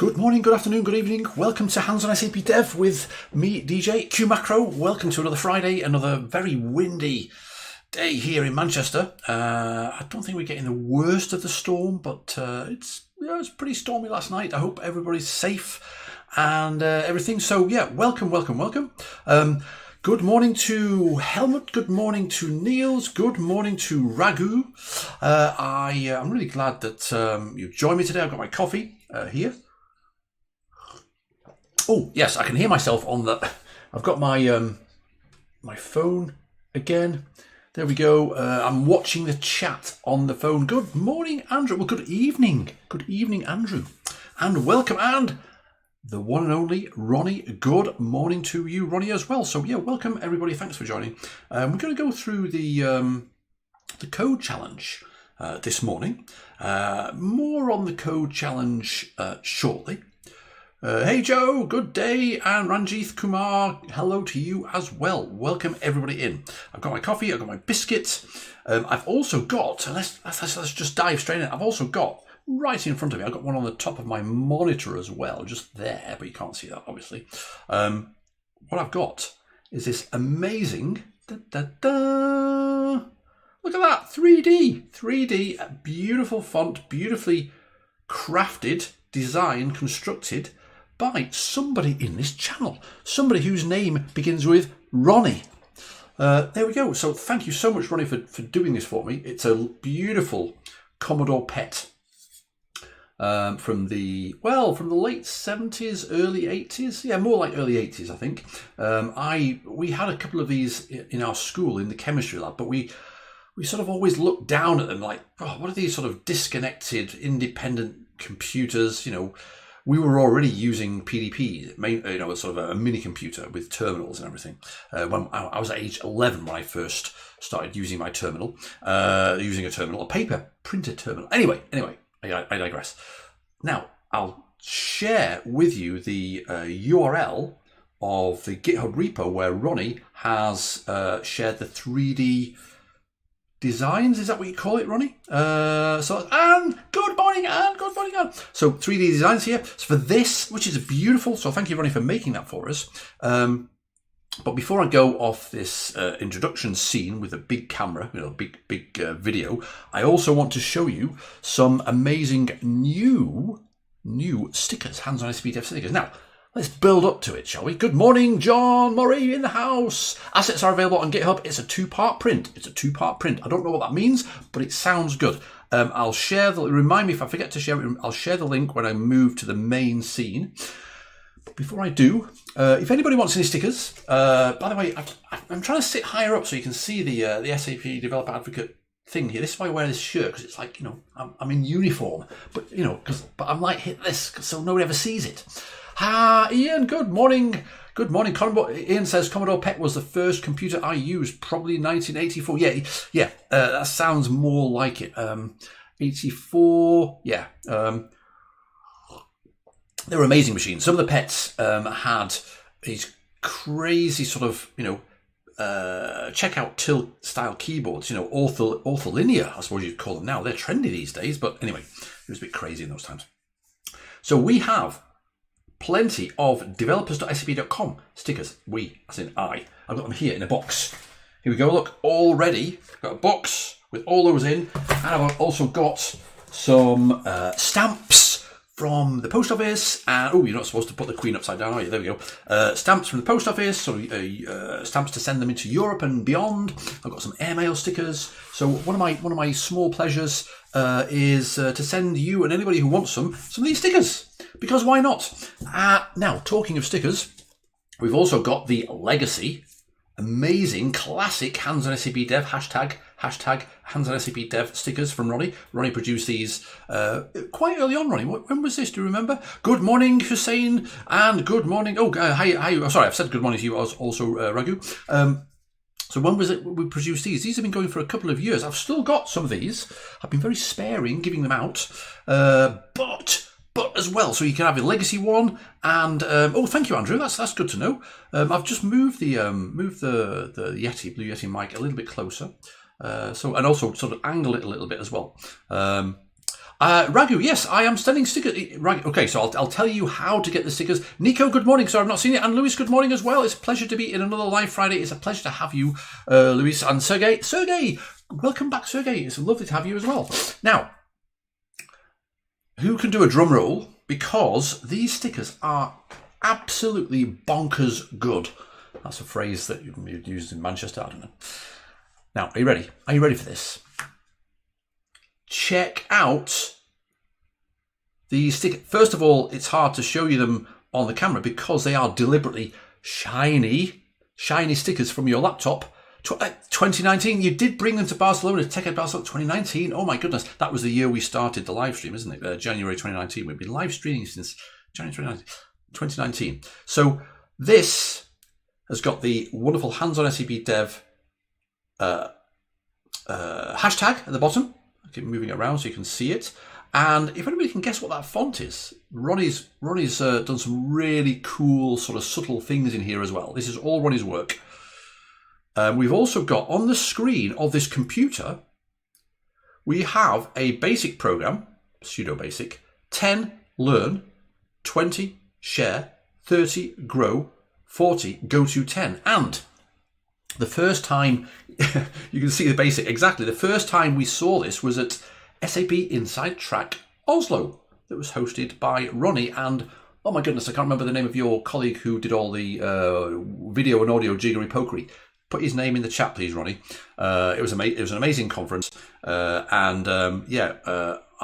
Good morning, good afternoon, good evening. Welcome to Hands on SAP Dev with me, DJ Q Macro. Welcome to another Friday, another very windy day here in Manchester. I don't think we're getting the worst of the storm, but it's pretty stormy last night. I hope everybody's safe and everything. So yeah, welcome. Good morning to Helmut, good morning to Niels, good morning to Raghu. I'm really glad that you've joined me today. I've got my coffee here. Oh, yes, I can hear myself on the... I've got my my phone again. There we go. I'm watching the chat on the phone. Good morning, Andrew. Well, good evening. Good evening, Andrew. And welcome, and the one and only Ronnie. Good morning to you, Ronnie, as well. So, yeah, welcome, everybody. Thanks for joining. We're going to go through the code challenge this morning. More on the code challenge shortly. Hey Joe, good day, and Ranjith Kumar, hello to you as well. Welcome everybody in. I've got my coffee, I've got my biscuits. I've also got, let's just dive straight in. I've also got right in front of me, I've got one on the top of my monitor as well, just there, but you can't see that obviously. What I've got is this amazing, look at that, 3D, beautiful font, beautifully crafted, designed, constructed by somebody in this channel, somebody whose name begins with Ronnie. There we go. So thank you so much, Ronnie, for doing this for me. It's a beautiful Commodore PET from the late 70s, early 80s. Yeah, more like early 80s, I think. We had a couple of these in our school in the chemistry lab, but we sort of always looked down at them like, oh, what are these sort of disconnected, independent computers? You know, we were already using PDP, sort of a mini computer with terminals and everything. When I was at age 11 when I first started using my terminal, a paper printed terminal. Anyway, I digress. Now, I'll share with you the URL of the GitHub repo where Ronnie has shared the 3D designs. Is that what you call it, Ronnie? And good morning, Anne. So 3D designs here. So for this, which is beautiful. So thank you, Ronnie, for making that for us. But before I go off this introduction scene with a big camera, big video, I also want to show you some amazing new stickers, Hands on SAP Dev stickers. Now, let's build up to it, shall we? Good morning, John Murray in the house. Assets are available on GitHub. It's a two-part print. I don't know what that means, but it sounds good. I'll share remind me if I forget to share it, I'll share the link when I move to the main scene. But before I do, if anybody wants any stickers, by the way, I'm trying to sit higher up so you can see the SAP Developer Advocate thing here. This is why I wear this shirt, because it's like, I'm in uniform, but but I'm like, hit this so nobody ever sees it. Ian, good morning. Good morning. Ian says Commodore PET was the first computer I used, probably 1984. Yeah, that sounds more like it. 84, yeah. They were amazing machines. Some of the PETs had these crazy sort of, checkout tilt style keyboards, ortholinear, I suppose you'd call them now. They're trendy these days, but anyway, it was a bit crazy in those times. So we have plenty of developers.sap.com stickers. We, as in I. I've got them here in a box. Here we go. Look, already got a box with all those in. And I've also got some stamps from the post office. And you're not supposed to put the Queen upside down, are you? There we go. Stamps from the post office. So stamps to send them into Europe and beyond. I've got some airmail stickers. So one of my small pleasures is to send you and anybody who wants some of these stickers. Because why not? Now, talking of stickers, we've also got the legacy, amazing, classic Hands on SAP Dev, hashtag Hands on SAP Dev stickers from Ronnie. Ronnie produced these quite early on, Ronnie. When was this? Do you remember? Good morning, Hussein, and good morning. Hi. Oh, sorry, I've said good morning to you also, Raghu. So when was it we produced these? These have been going for a couple of years. I've still got some of these. I've been very sparing giving them out. But as well, so you can have a legacy one, and thank you, Andrew. That's good to know. I've just moved the Blue Yeti mic a little bit closer, and also sort of angle it a little bit as well. Raghu, yes, I am sending stickers. Okay, so I'll tell you how to get the stickers. Nico, good morning. Sorry, I've not seen it. And Luis, good morning as well. It's a pleasure to be in another live Friday. It's a pleasure to have you, Luis and Sergey. Sergey, welcome back, Sergey. It's lovely to have you as well. Now, who can do a drum roll? Because these stickers are absolutely bonkers good. That's a phrase that you'd use in Manchester. I don't know. Now, are you ready? Are you ready for this? Check out these stickers. First of all, it's hard to show you them on the camera because they are deliberately shiny stickers from your laptop. 2019, you did bring them to Barcelona, Tech Ed Barcelona 2019. Oh my goodness, that was the year we started the live stream, isn't it? January 2019. We've been live streaming since January 2019. So this has got the wonderful HandsOnSAPDev hashtag at the bottom. I keep moving it around so you can see it. And if anybody can guess what that font is, Ronnie's done some really cool sort of subtle things in here as well. This is all Ronnie's work. We've also got on the screen of this computer, we have a basic program, pseudo basic, 10 learn, 20 share, 30 grow, 40 go to 10. And the first time, you can see the basic, exactly, the first time we saw this was at SAP Inside Track Oslo that was hosted by Ronnie and, oh my goodness, I can't remember the name of your colleague who did all the video and audio jiggery pokery. Put his name in the chat, please, Ronnie. It was an amazing conference. I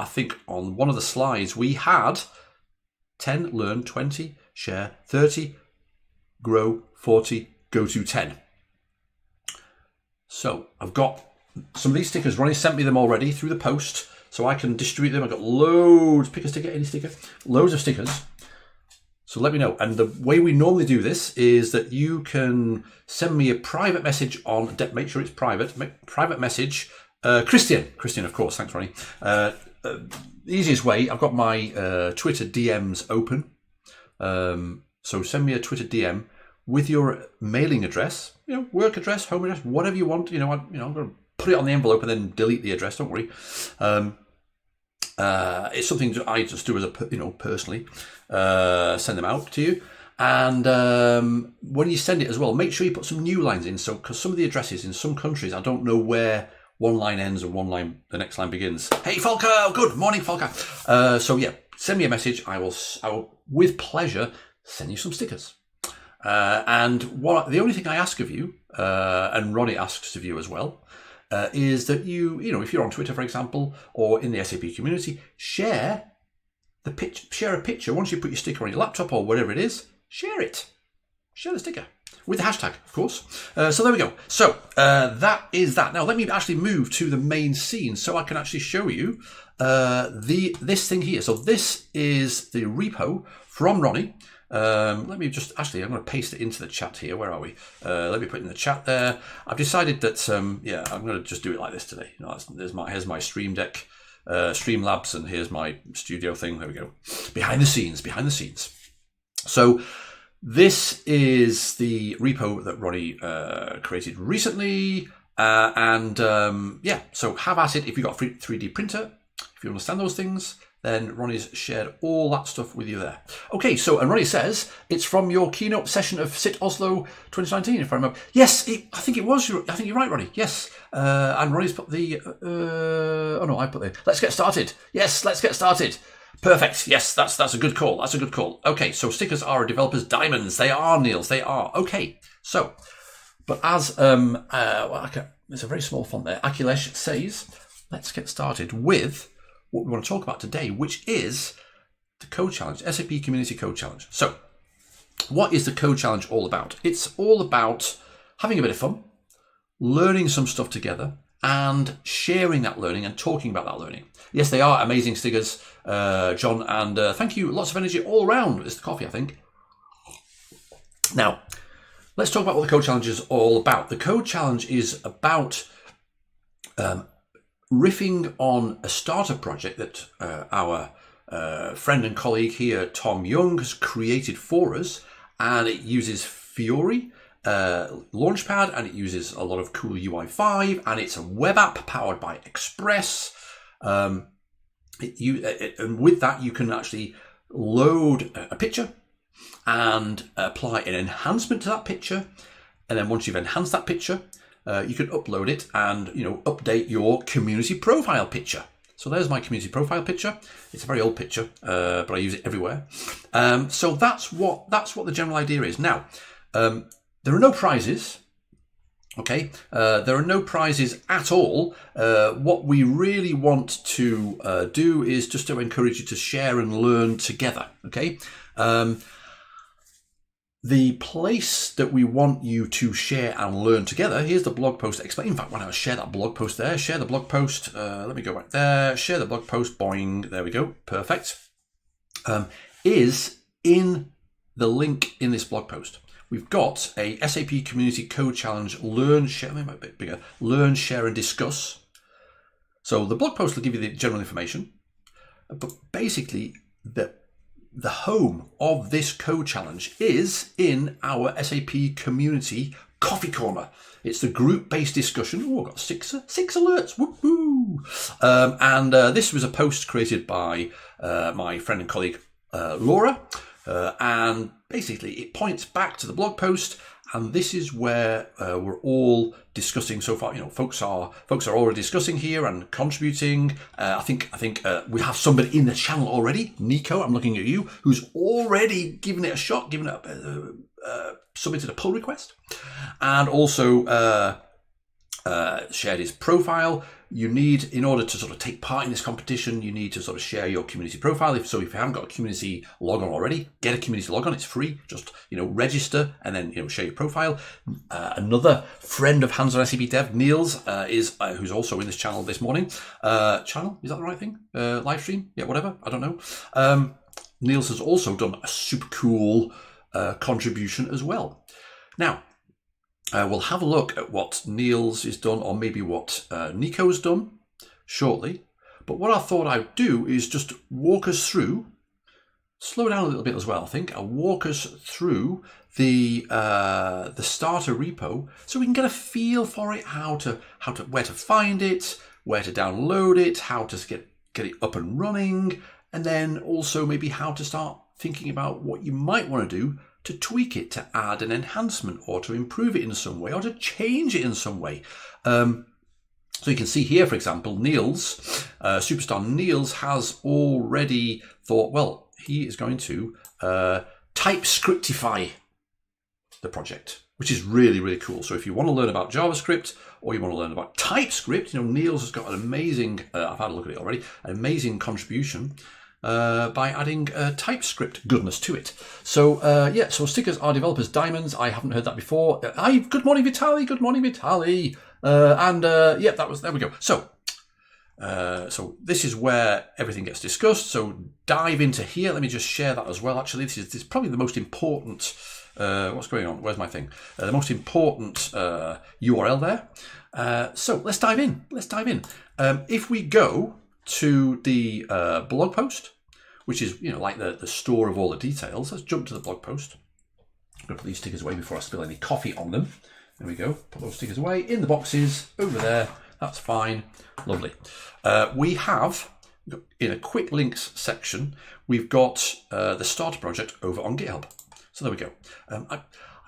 think on one of the slides we had 10, learn, 20, share, 30, grow, 40, go to 10. So I've got some of these stickers. Ronnie sent me them already through the post so I can distribute them. I've got loads. Pick a sticker, any sticker. Loads of stickers. So let me know. And the way we normally do this is that you can send me a private message on, make sure it's private, private message. Christian, of course. Thanks, Ronnie. The easiest way, I've got my Twitter DMs open. So send me a Twitter DM with your mailing address, work address, home address, whatever you want. I'm going to put it on the envelope and then delete the address. Don't worry. It's something that I just do as personally send them out to you. And when you send it as well, make sure you put some new lines in. So, because some of the addresses in some countries, I don't know where one line ends and the next line begins. Hey, Volker, good morning, Volker. Send me a message. I will with pleasure send you some stickers. And the only thing I ask of you, and Ronnie asks of you as well, is that if you're on Twitter, for example, or in the SAP community, share a picture. Once you put your sticker on your laptop or whatever it is, share it. Share the sticker with the hashtag, of course. So there we go. So that is that. Now let me actually move to the main scene so I can actually show you this thing here. So this is the repo from Ronnie. Let me just, I'm going to paste it into the chat here. Where are we? Let me put it in the chat there. I've decided that, I'm going to just do it like this today. Here's my Stream Deck, Streamlabs, and here's my studio thing. There we go. Behind the scenes. So this is the repo that Ronnie created recently. So have at it if you've got a 3D printer. If you understand those things, then Ronnie's shared all that stuff with you there. Okay, and Ronnie says it's from your keynote session of SIT Oslo 2019, if I remember. Yes, I think it was. I think you're right, Ronnie. Yes. And Ronnie's put the... I put the... Let's get started. Yes, let's get started. Perfect. Yes, that's a good call. Okay, so stickers are a developer's diamonds. They are, Niels. They are. Okay, so... But as... it's a very small font there. Akhilesh says, let's get started with what we want to talk about today, which is the Code Challenge, SAP Community Code Challenge. So what is the Code Challenge all about? It's all about having a bit of fun, learning some stuff together, and sharing that learning and talking about that learning. Yes, they are amazing stickers, John, and thank you. Lots of energy all around. It's the coffee, I think. Now, let's talk about what the Code Challenge is all about. The Code Challenge is about riffing on a starter project that our friend and colleague here, Tom Young, has created for us, and it uses Fiori Launchpad, and it uses a lot of cool UI5, and it's a web app powered by Express. And with that, you can actually load a picture and apply an enhancement to that picture. And then once you've enhanced that picture, you can upload it and update your community profile picture. So there's my community profile picture. It's a very old picture, but I use it everywhere. So that's what the general idea is. Now, there are no prizes. Okay, there are no prizes at all. What we really want to do is just to encourage you to share and learn together. Okay. The place that we want you to share and learn together, here's the blog post explain. In fact, why not share that blog post there? Share the blog post. Let me go back there. Share the blog post. Boing. There we go. Perfect. Is in the link in this blog post. We've got a SAP Community Code Challenge, learn, share, maybe a bit bigger, learn, share and discuss. So the blog post will give you the general information, but basically the home of this code challenge is in our SAP Community Coffee Corner. It's the group-based discussion. Oh, I've got six alerts. Woo-hoo! And this was a post created by my friend and colleague Laura. And basically it points back to the blog post, and this is where we're all discussing so far. Folks are already discussing here and contributing. I think we have somebody in the channel already. Nico, I'm looking at you, who's already given it a shot, submitted a pull request, and also shared his profile. You need, in order to sort of take part in this competition, you need to sort of share your community profile. If you haven't got a community logon already, get a community logon. It's free. Just, register and then, share your profile. Another friend of HandsOnSAPDev, Niels, who's also in this channel this morning. Channel? Is that the right thing? Live stream? Yeah, whatever. I don't know. Niels has also done a super cool contribution as well. Now, we'll have a look at what Niels has done, or maybe what Nico's done shortly. But what I thought I'd do is just walk us through, slow down a little bit as well, I think. I'll walk us through the starter repo so we can get a feel for it, where to find it, where to download it, how to get it up and running, and then also maybe how to start thinking about what you might want to do to tweak it, to add an enhancement, or to improve it in some way, or to change it in some way. So you can see here, for example, Niels, superstar Niels, has already thought, well, he is going to TypeScriptify the project, which is really, really cool. So if you want to learn about JavaScript, or you want to learn about TypeScript, Niels has got an amazing, I've had a look at it already, an amazing contribution by adding TypeScript goodness to it. So so stickers are developers' diamonds. I haven't heard that before. Good morning, Vitaly. Good morning, Vitaly. There we go. So this is where everything gets discussed. So dive into here. Let me just share that as well. Actually, this is probably the most important. What's going on? Where's my thing? The most important URL there. So let's dive in. If we go to the blog post, which is like the store of all the details. Let's jump to the blog post. I'm going to put these stickers away before I spill any coffee on them. There we go. Put those stickers away in the boxes over there. That's fine. Lovely. We have, in a quick links section, we've got the starter project over on GitHub. So there we go. I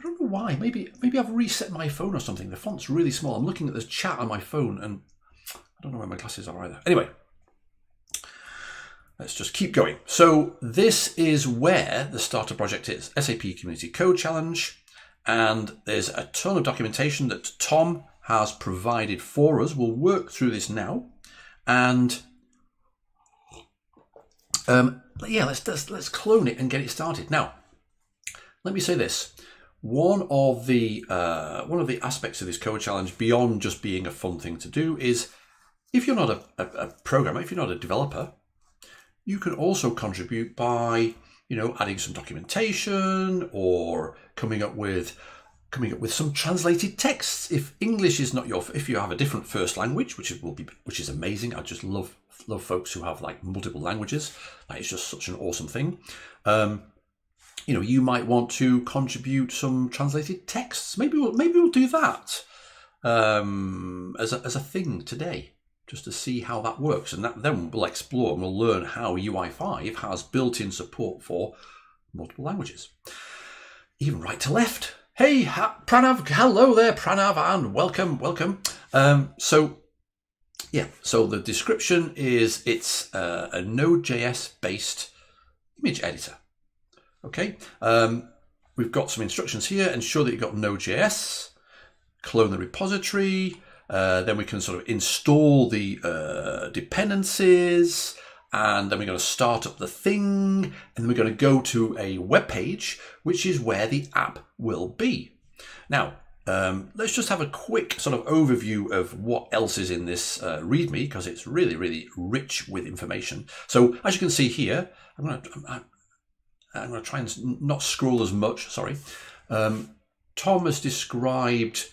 don't know why. Maybe I've reset my phone or something. The font's really small. I'm looking at this chat on my phone and I don't know where my glasses are either. Anyway. Let's just keep going. So this is where the starter project is, SAP Community Code Challenge, and there's a ton of documentation that Tom has provided for us. We'll work through this now, and let's clone it and get it started. Now, let me say this: one of the aspects of this code challenge, beyond just being a fun thing to do, is if you're not a programmer, if you're not a developer, you can also contribute by, adding some documentation or coming up with some translated texts. If English is not if you have a different first language, which is amazing. I just love folks who have like multiple languages. That is just such an awesome thing. You might want to contribute some translated texts. Maybe we'll do that as a thing today. just to see how that works. And then we'll explore and we'll learn how UI5 has built-in support for multiple languages. Even right to left. Hey, Pranav, hello there, Pranav, and welcome. So the description is it's a Node.js based image editor. Okay, we've got some instructions here. Ensure that you've got Node.js, clone the repository, then we can sort of install the dependencies, and then we're going to start up the thing, and then we're going to go to a web page, which is where the app will be. Now, let's just have a quick sort of overview of what else is in this README, because it's really, really rich with information. So as you can see here, I'm going to try and not scroll as much, sorry. Tom has described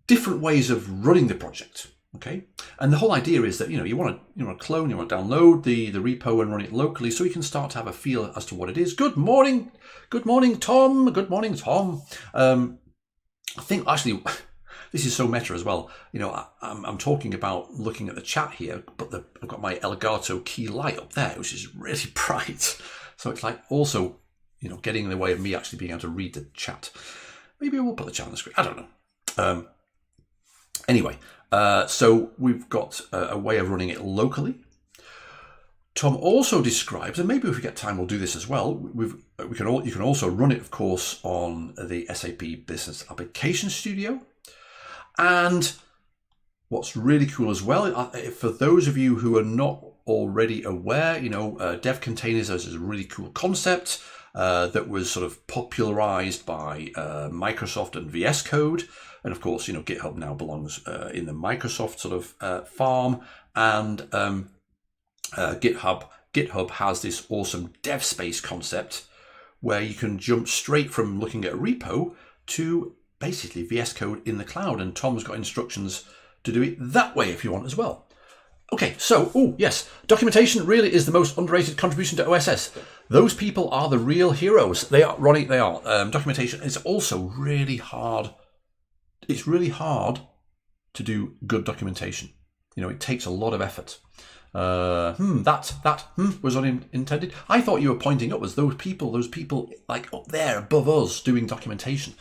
different ways of running the project. Okay, and the whole idea is that you want to clone, you want to download the repo and run it locally, so you can start to have a feel as to what it is. Good morning, Tom. Good morning, Tom. I think actually this is so meta as well. I'm talking about looking at the chat here, but I've got my Elgato key light up there, which is really bright. So it's like also getting in the way of me actually being able to read the chat. Maybe I will put the chat on the screen. I don't know. Anyway. So we've got a way of running it locally. Tom also describes, and maybe if we get time, we'll do this as well. You can also run it, of course, on the SAP Business Application Studio. And what's really cool as well, for those of you who are not already aware, dev containers is a really cool concept that was sort of popularized by Microsoft and VS Code. And of course, GitHub now belongs in the Microsoft sort of farm, and GitHub has this awesome dev space concept where you can jump straight from looking at a repo to basically VS Code in the cloud. And Tom's got instructions to do it that way if you want as well. Okay, so, yes, documentation really is the most underrated contribution to OSS. Those people are the real heroes. They are, Ronnie, they are. Documentation is also really hard. It's really hard to do good documentation. It takes a lot of effort. That was unintended. I thought you were pointing upwards. Those people like up there above us doing documentation.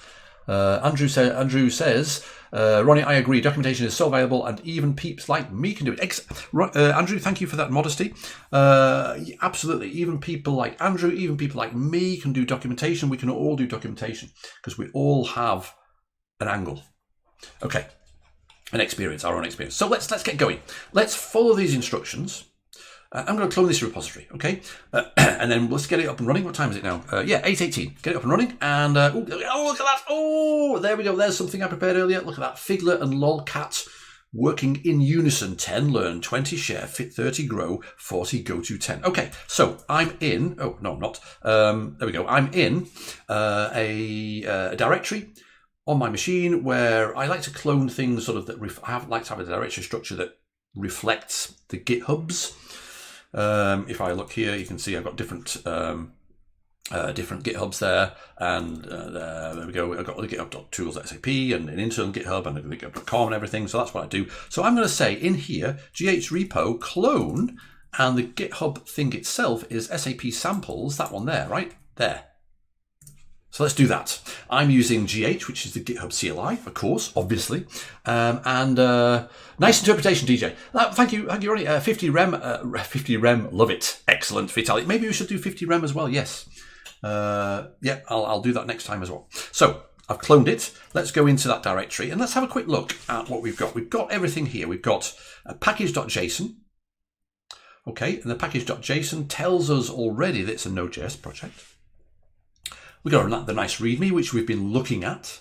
Andrew says, Ronnie, I agree. Documentation is so valuable, and even peeps like me can do it. Andrew, thank you for that modesty. Absolutely. Even people like Andrew, even people like me can do documentation. We can all do documentation because we all have an angle. Okay, our own experience. So let's get going. Let's follow these instructions. I'm going to clone this repository, okay? And then let's get it up and running. What time is it now? 8:18. Get it up and running. And look at that. Oh, there we go. There's something I prepared earlier. Look at that. Figlet and lolcat working in unison. 10 learn, 20 share, 30 grow, 40 go to 10. Okay, so I'm in. Oh, no, I'm not. There we go. I'm in a directory on my machine where I like to clone things sort of that I like to have a directory structure that reflects the GitHubs. If I look here, you can see I've got different GitHubs there, and there we go. I've got the GitHub.tools.sap and an internal GitHub and a GitHub.com and everything. So that's what I do. So I'm going to say in here, gh repo clone, and the GitHub thing itself is SAP samples. That one there, right there. So let's do that. I'm using GH, which is the GitHub CLI, of course, obviously. And nice interpretation, DJ. Thank you, Ronnie. 50 rem, love it. Excellent, Vitalik. Maybe we should do 50 rem as well, yes. I'll do that next time as well. So I've cloned it. Let's go into that directory and let's have a quick look at what we've got. We've got everything here. We've got a package.json. Okay, and the package.json tells us already that it's a Node.js project. We've got the nice README, which we've been looking at.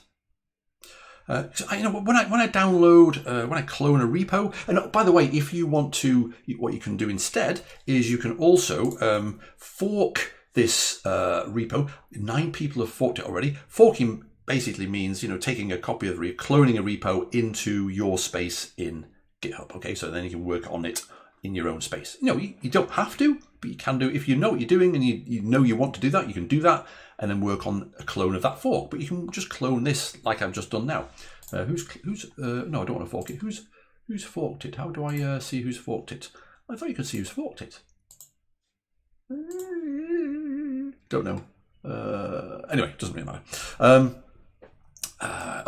When I download, when I clone a repo, and by the way, if you want to, what you can do instead is you can also fork this repo. 9 people have forked it already. Forking basically means, taking a copy of cloning a repo into your space in GitHub. Okay, so then you can work on it in your own space. You don't have to, but you can do. If you know what you're doing and you know you want to do that, you can do that and then work on a clone of that fork. But you can just clone this like I've just done now. No, I don't want to fork it. Who's Who's forked it? How do I see who's forked it? I thought you could see who's forked it. Don't know. Anyway, doesn't really matter.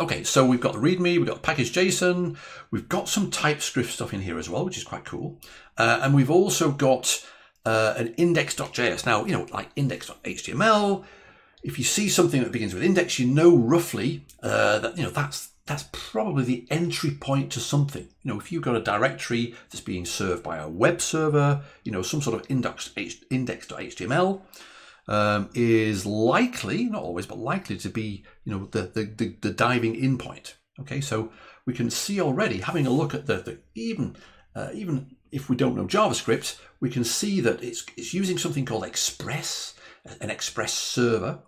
Okay, so we've got the README, we've got package JSON, we've got some TypeScript stuff in here as well, which is quite cool. And we've also got an index.js. Now, you know, like index.html, if you see something that begins with index, you know roughly that, you know, that's probably the entry point to something. You know, if you've got a directory that's being served by a web server, you know, some sort of index.html is likely, not always, but likely to be, you know, the diving in point. Okay, so we can see already, having a look at even if we don't know JavaScript, we can see that it's using something called Express, an Express server.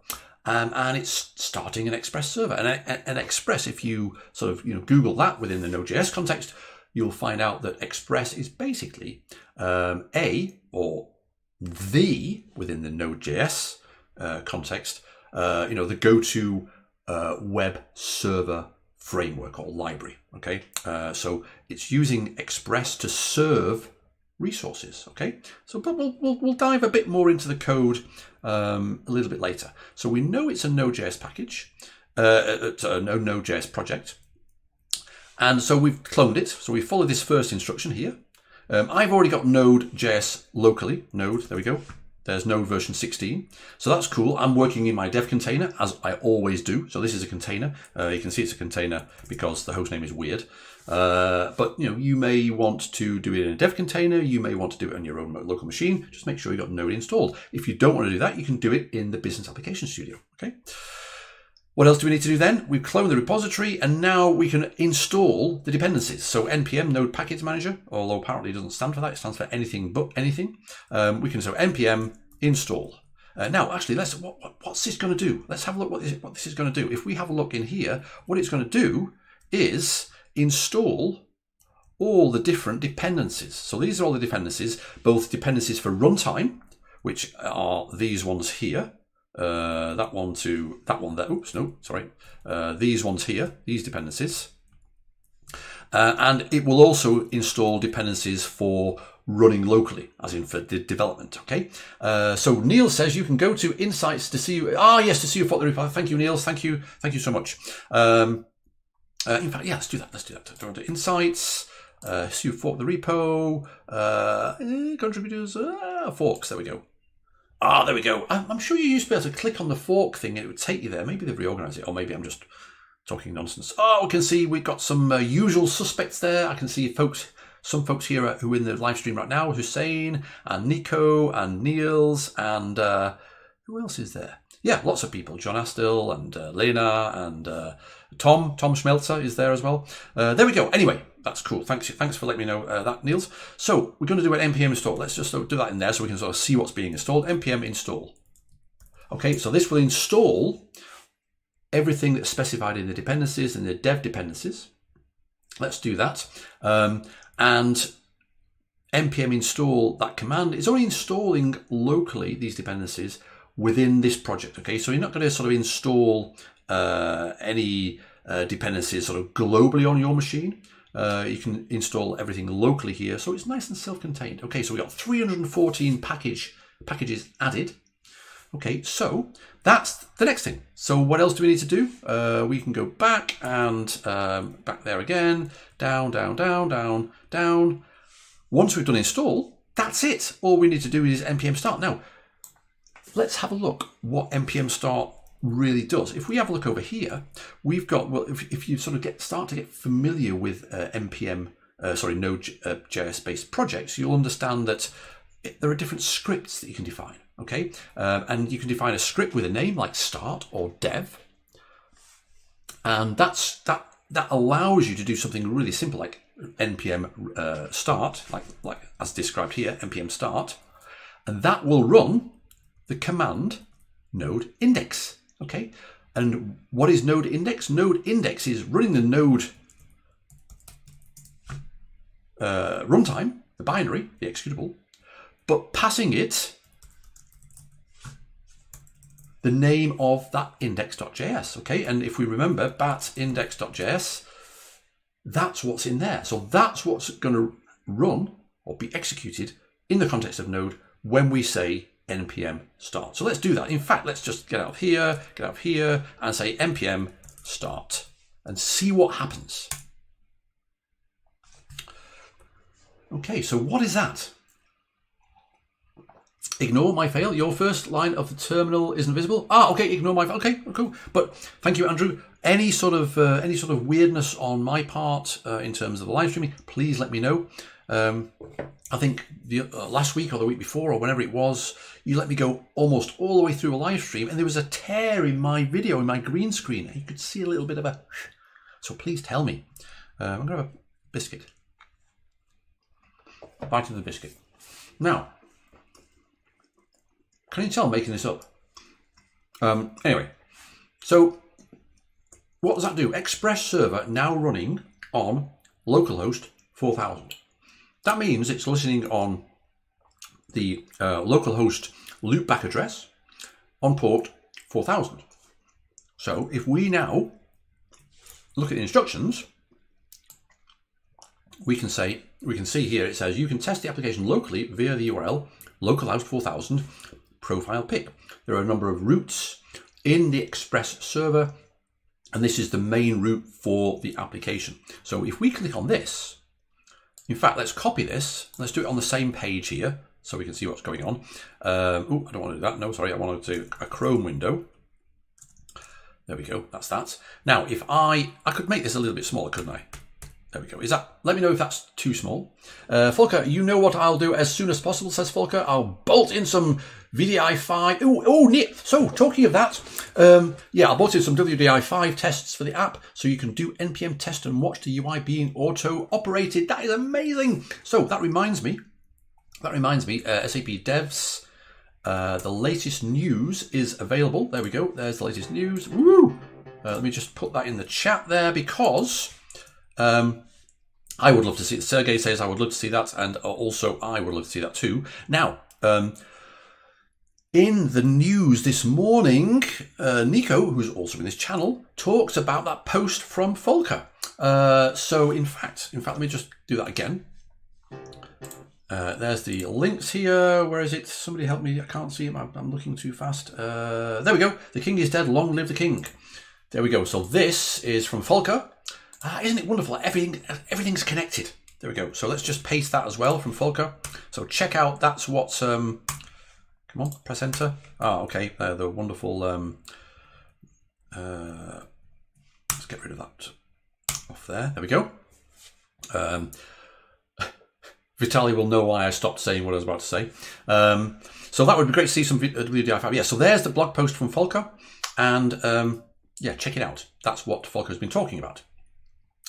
And it's starting an Express server. And an Express, if you sort of, you know, Google that within the Node.js context, you'll find out that Express is basically a or the, within the Node.js context, you know, the go-to web server framework or library. Okay, so it's using Express to serve resources. Okay, so but we'll dive a bit more into the code a little bit later. So we know it's a Node.js package, a Node.js project, and so we've cloned it. So we follow this first instruction here. I've already got Node.js locally. Node, there we go. There's Node version 16. So that's cool. I'm working in my dev container, as I always do. So this is a container. You can see it's a container because the hostname is weird. But you know, you may want to do it in a dev container. You may want to do it on your own local machine. Just make sure you've got Node installed. If you don't want to do that, you can do it in the Business Application Studio. Okay. What else do we need to do then? We've cloned the repository, and now we can install the dependencies. So npm node package manager, although apparently it doesn't stand for that, it stands for anything but anything. We can say npm install. Now, actually, what's this going to do? Let's have a look what this is going to do. If we have a look in here, what it's going to do is install all the different dependencies. So these are all the dependencies, both dependencies for runtime, which are these ones here. That one to that one there. Oops, no, sorry. These ones here, these dependencies. And it will also install dependencies for running locally, as in for the development. Okay. So Neil says you can go to Insights to see. Yes, to see you for the repo. Thank you, Neil. Thank you so much. In fact, yeah, let's do that. Go to Insights. See you fork the repo. Contributors. Forks. There we go. There we go. I'm sure you used to be able to click on the fork thing and it would take you there. Maybe they've reorganized it, or maybe I'm just talking nonsense. We can see we've got some usual suspects there. I can see some folks here who are in the live stream right now, Hussein and Nico and Niels and who else is there? Yeah, lots of people. John Astle and Lena and Tom Schmelzer is there as well. There we go. Anyway, that's cool. Thanks for letting me know that, Niels. So we're going to do an npm install. Let's just do that in there so we can sort of see what's being installed. Npm install. Okay, so this will install everything that's specified in the dependencies and the dev dependencies. Let's do that. And npm install, that command is only installing locally these dependencies within this project. Okay, so you're not going to sort of install any dependencies sort of globally on your machine. You can install everything locally here, so it's nice and self-contained. Okay, so we got 314 packages added. Okay, so that's the next thing. So what else do we need to do? We can go back and back there again, down. Once we've done install, that's it. All we need to do is npm start. Now, let's have a look what npm start really does. If we have a look over here, we've got, well, if you sort of start to get familiar with Node.js based projects, you'll understand that there are different scripts that you can define. Okay, and you can define a script with a name like start or dev, and that allows you to do something really simple like npm start, like as described here, npm start, and that will run the command node index. Okay, and what is node index? Node index is running the node runtime, the binary, the executable, but passing it the name of that index.js. Okay, and if we remember bat index.js, That's what's in there. So that's what's going to run or be executed in the context of Node when we say npm start. So let's do that. In fact, let's just get out of here, and say npm start and see what happens. Okay, so what is that? Ignore my fail. Your first line of the terminal isn't visible. Okay, ignore my fail. Okay, cool. But thank you, Andrew. Any sort of weirdness on my part in terms of the live streaming, please let me know. I think last week or the week before or whenever it was, you let me go almost all the way through a live stream, and there was a tear in my video, in my green screen. You could see a little bit of a. So please tell me. I'm going to have a biscuit. A bite of the biscuit. Now. Can you tell I'm making this up? Anyway, so what does that do? Express server now running on localhost 4000. That means it's listening on the localhost loopback address on port 4000. So if we now look at the instructions, we can see here it says you can test the application locally via the URL localhost 4000 profile pick. There are a number of routes in the Express server, and this is the main route for the application. So if we click on this, in fact, let's copy this. Let's do it on the same page here so we can see what's going on. I don't want to do that. No, sorry, I want to do a Chrome window. There we go. That's that. Now, if I could make this a little bit smaller, couldn't I? There we go. Let me know if that's too small. Volker, you know what I'll do as soon as possible, says Volker. I'll bolt in some WDI5. Oh, neat. So, talking of that, I'll bolt in some WDI5 tests for the app so you can do npm test and watch the UI being auto-operated. That is amazing. So, that reminds me, SAP Devs, the latest news is available. There we go. There's the latest news. Woo! Let me just put that in the chat there because... I would love to see it. Sergey says I would love to see that, and also I would love to see that too. Now, in the news this morning, Nico, who's also in this channel, talks about that post from Volker. So in fact, let me just do that again. There's the links here. Where is it? Somebody help me. I can't see him. I'm looking too fast. There we go. The king is dead. Long live the king. There we go. So this is from Volker. Isn't it wonderful? Everything's connected. There we go. So let's just paste that as well from Volker. So check out. That's what's. Come on, press enter. Okay. The wonderful. Let's get rid of that off there. There we go. Vitaly will know why I stopped saying what I was about to say. So that would be great to see some WDI5. Yeah. So there's the blog post from Volker, and check it out. That's what Volker's been talking about.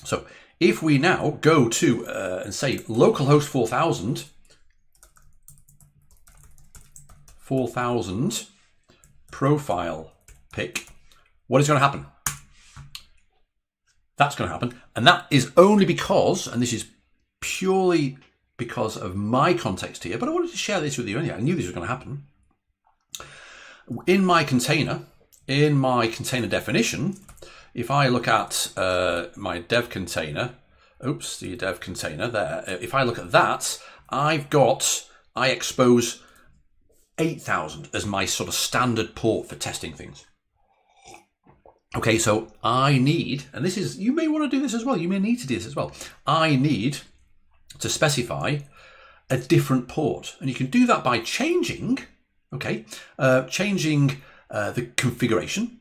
So if we now go to and say localhost 4000 profile pick, what is going to happen? That's going to happen. And that is only because, and this is purely because of my context here, but I wanted to share this with you anyway. I knew this was going to happen. In my container definition, if I look at my dev container, the dev container there, if I look at that, I expose 8000 as my sort of standard port for testing things. Okay, so I need, and this is, you may want to do this as well, you may need to do this as well. I need to specify a different port. And you can do that by changing the configuration.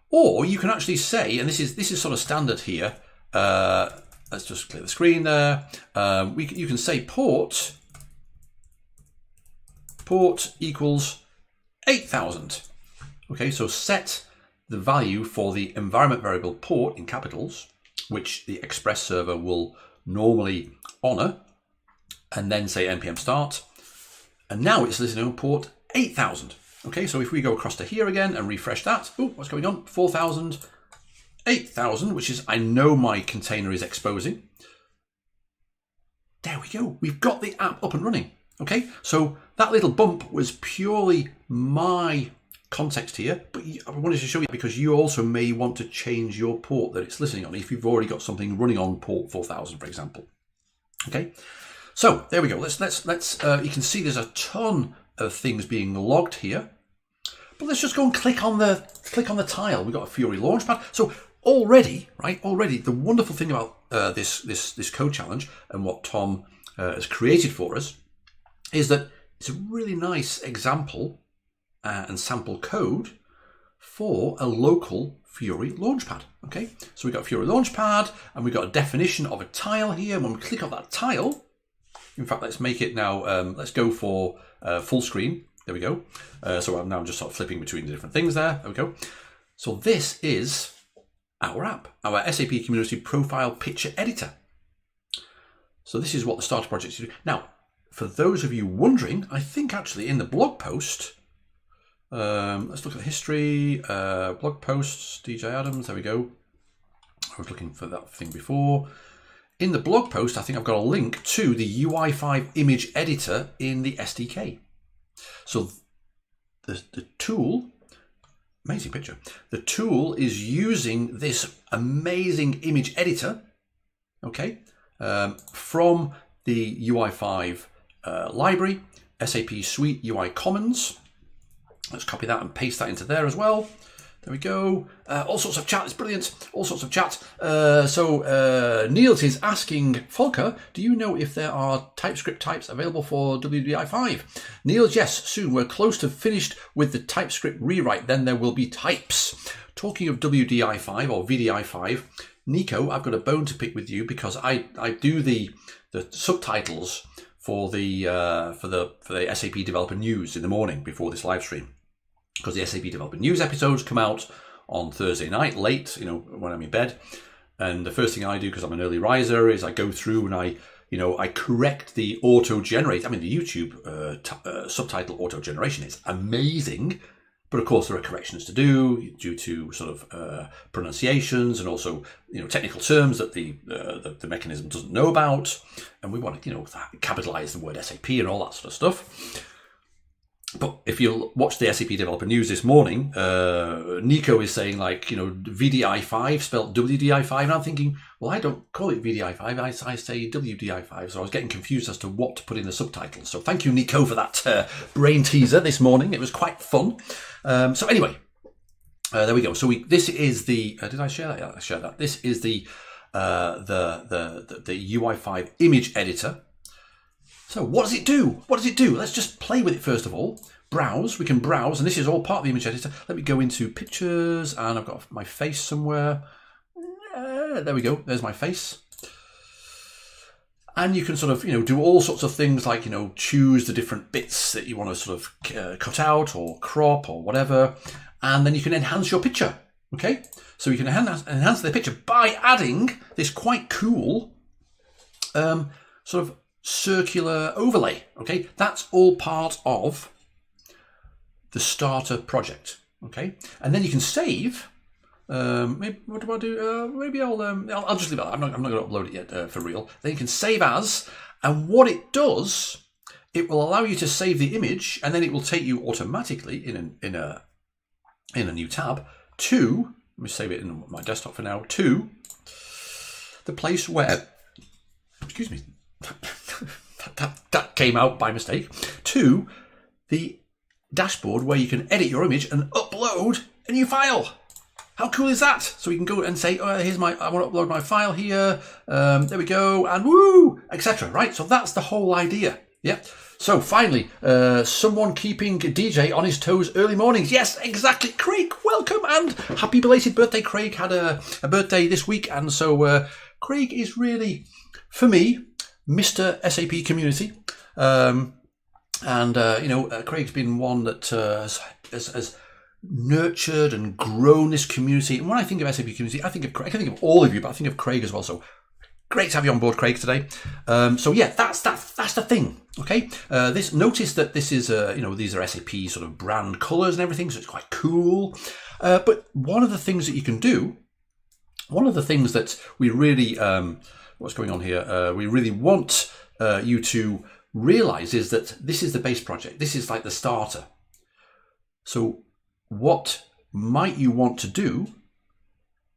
Or you can actually say, and this is sort of standard here. Let's just clear the screen there. You can say port equals 8000. Okay, so set the value for the environment variable port in capitals, which the Express server will normally honor, and then say npm start. And now it's listening on port 8000. Okay, so if we go across to here again and refresh that, what's going on? 4000, 8000, which is, I know my container is exposing. There we go. We've got the app up and running. Okay, so that little bump was purely my context here, but I wanted to show you because you also may want to change your port that it's listening on if you've already got something running on port 4000, for example. Okay, so there we go. Let's you can see there's a ton of things being logged here, but let's just go and click on the tile. We've got a Fiori Launchpad. So already, the wonderful thing about this code challenge and what Tom has created for us is that it's a really nice example and sample code for a local Fiori Launchpad. Okay, so we've got Fiori Launchpad and we've got a definition of a tile here. When we click on that tile, in fact, let's make it now, let's go for full screen. There we go. So I'm now just sort of flipping between the different things there. There we go. So this is our app, our SAP Community Profile Picture Editor. So this is what the starter project is doing. Now, for those of you wondering, I think actually in the blog post, let's look at the history, blog posts, DJ Adams, there we go. I was looking for that thing before. In the blog post, I think I've got a link to the UI5 image editor in the SDK. So the tool, amazing picture, the tool is using this amazing image editor, okay, from the UI5 library, SAP Suite UI Commons. Let's copy that and paste that into there as well. There we go. All sorts of chat. It's brilliant. All sorts of chat. So Niels is asking, Volker, do you know if there are TypeScript types available for WDI5? Niels, yes, soon. We're close to finished with the TypeScript rewrite. Then there will be types. Talking of WDI5 or VDI5, Nico, I've got a bone to pick with you because I do the subtitles for the SAP Developer News in the morning before this live stream. Because the SAP Developer News episodes come out on Thursday night, late, when I'm in bed. And the first thing I do, because I'm an early riser, is I go through and I correct the auto-generate. I mean, the YouTube subtitle auto-generation is amazing. But of course, there are corrections to do due to sort of pronunciations and also, technical terms that the mechanism doesn't know about. And we want to, capitalize the word SAP and all that sort of stuff. But if you watch the SAP Developer News this morning, Nico is saying VDI5 spelled WDI5, and I'm thinking, well, I don't call it VDI5, I say WDI5, so I was getting confused as to what to put in the subtitles. So thank you, Nico, for that brain teaser this morning. It was quite fun. So anyway, there we go. So this is the did I share that? Yeah, I shared that. This is the UI5 image editor. So what does it do? What does it do? Let's just play with it first of all. Browse. We can browse, and this is all part of the image editor. Let me go into pictures, and I've got my face somewhere. There we go. There's my face. And you can sort of, do all sorts of things like, choose the different bits that you want to sort of cut out or crop or whatever. And then you can enhance your picture. Okay. So you can enhance the picture by adding this quite cool sort of circular overlay. Okay, that's all part of the starter project. Okay, and then you can save. Maybe, what do I do? Maybe I'll just leave it. I'm not going to upload it yet for real. Then you can save as, and what it does, it will allow you to save the image, and then it will take you automatically in a new tab to. Let me save it in my desktop for now. To the place where, excuse me. That came out by mistake, to the dashboard where you can edit your image and upload a new file. How cool is that? So we can go and say, oh, here's I want to upload my file here. There we go, and woo, etc. Right, so that's the whole idea. Yeah. So finally, someone keeping DJ on his toes early mornings. Yes, exactly. Craig, welcome and happy belated birthday. Craig had a birthday this week, and so Craig is really, for me, Mr. SAP Community, Craig's been one that has nurtured and grown this community. And when I think of SAP Community, I think of Craig. I can think of all of you, but I think of Craig as well. So great to have you on board, Craig, today. So yeah, that's the thing. Okay, notice that this is these are SAP sort of brand colors and everything, so it's quite cool. But one of the things that you can do, one of the things that we really what's going on here? We really want you to realize is that this is the base project. This is like the starter. So what might you want to do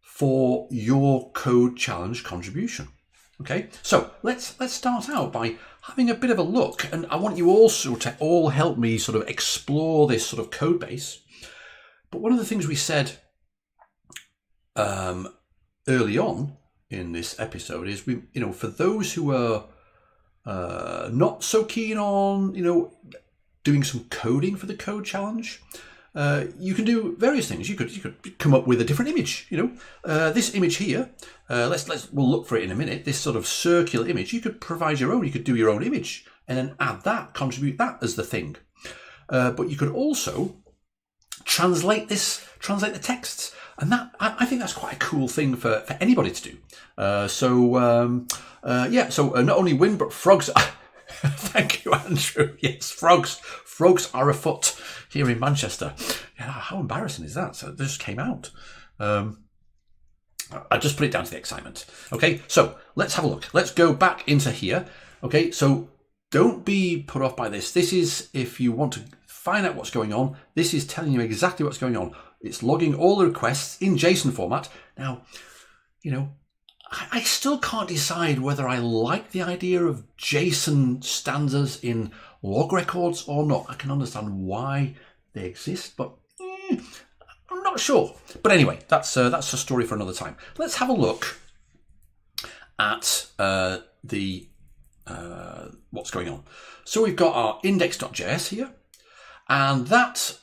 for your code challenge contribution. Okay, so let's start out by having a bit of a look, and I want you also to all help me sort of explore this sort of code base. But one of the things we said early on in this episode is for those who are not so keen on doing some coding for the code challenge, you can do various things. You could come up with a different image. This image here. We'll look for it in a minute. This sort of circular image. You could provide your own. You could do your own image and then add that, contribute that as the thing. But you could also translate the texts, and that I think that's quite a cool thing for anybody to do. So not only wind but frogs. Thank you, Andrew. Yes, frogs are afoot here in Manchester. Yeah, how embarrassing is that? So it just came out. I just put it down to the excitement. Okay, so let's have a look. Let's go back into here. Okay, so don't be put off by this. This is, if you want to find out what's going on, this is telling you exactly what's going on. It's logging all the requests in JSON format. Now, I still can't decide whether I like the idea of JSON standards in log records or not. I can understand why they exist, but I'm not sure. But anyway, that's a story for another time. Let's have a look at what's going on. So we've got our index.js here, and that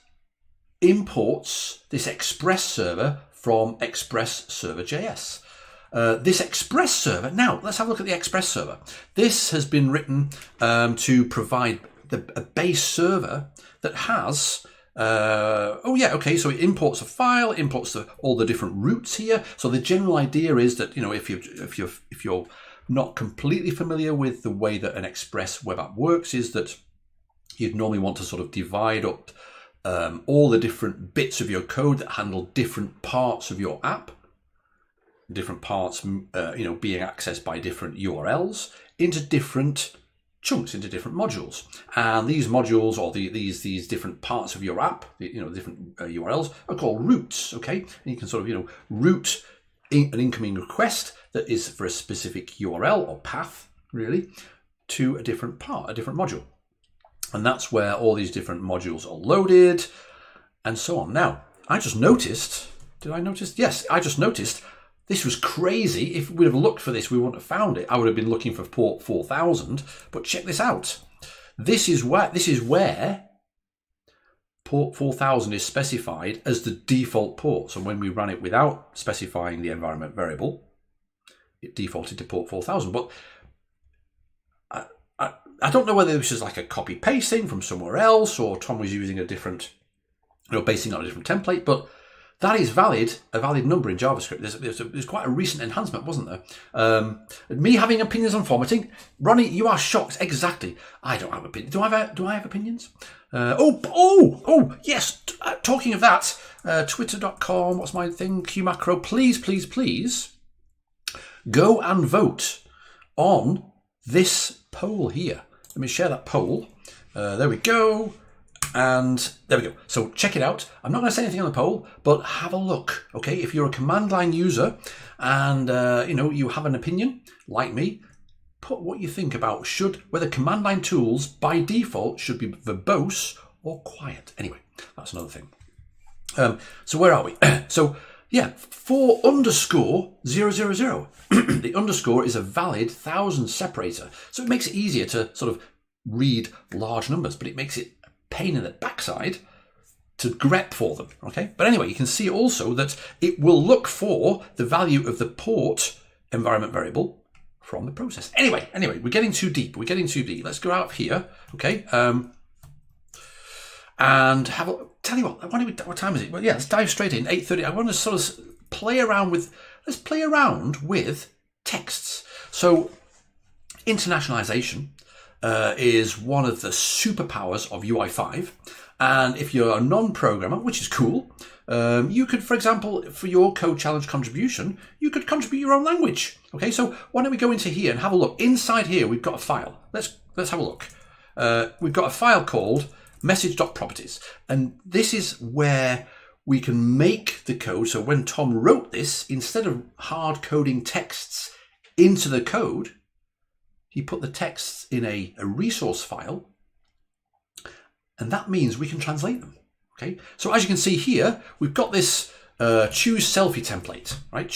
imports this Express server from Express server.js. This Express server, now let's have a look at the Express server. This has been written to provide a base server that has, so it imports a file, imports all the different routes here. So the general idea is that, if you're not completely familiar with the way that an Express web app works, is that you'd normally want to sort of divide up all the different bits of your code that handle different parts of your app, different parts, being accessed by different URLs into different chunks, into different modules. And these modules, or these different parts of your app, different URLs, are called routes. Okay, and you can sort of route an incoming request that is for a specific URL or path, really, to a different part, a different module. And that's where all these different modules are loaded, and so on. Now, I just noticed. Did I notice? Yes, I just noticed. This was crazy. If we'd have looked for this, we wouldn't have found it. I would have been looking for port 4000. But check this out. This is where port 4000 is specified as the default port. So when we ran it without specifying the environment variable, it defaulted to port 4000. But I don't know whether this is like a copy paste thing from somewhere else, or Tom was using a different, basing on a different template, but that is a valid number in JavaScript. There's quite a recent enhancement, wasn't there? Me having opinions on formatting. Ronnie, you are shocked. Exactly. I don't have opinions. Do I have opinions? Yes. Talking of that, twitter.com, what's my thing? QMacro, please go and vote on this poll here. Let me share that poll. There we go. And there we go. So check it out. I'm not going to say anything on the poll, but have a look. Okay, if you're a command line user and you have an opinion like me, put what you think about whether command line tools by default should be verbose or quiet. Anyway, that's another thing. So where are we? So yeah, 4_000. The underscore is a valid 1000 separator, so it makes it easier to sort of read large numbers, but it makes it pain in the backside to grep for them. Okay, but anyway, you can see also that it will look for the value of the port environment variable from the process. Anyway, we're getting too deep. Let's go out of here. Okay, and have a tell you what time is it? Well, yeah, let's dive straight in. 8:30. I want to sort of play around with texts. So internationalization is one of the superpowers of UI5. And if you're a non-programmer, which is cool, you could, for example, for your code challenge contribution, you could contribute your own language. Okay, so why don't we go into here and have a look. Inside here, we've got a file. Let's have a look. We've got a file called message.properties. And this is where we can make the code. So when Tom wrote this, instead of hard coding texts into the code, he put the texts in a resource file, and that means we can translate them. Okay, so as you can see here, we've got this choose selfie template, right?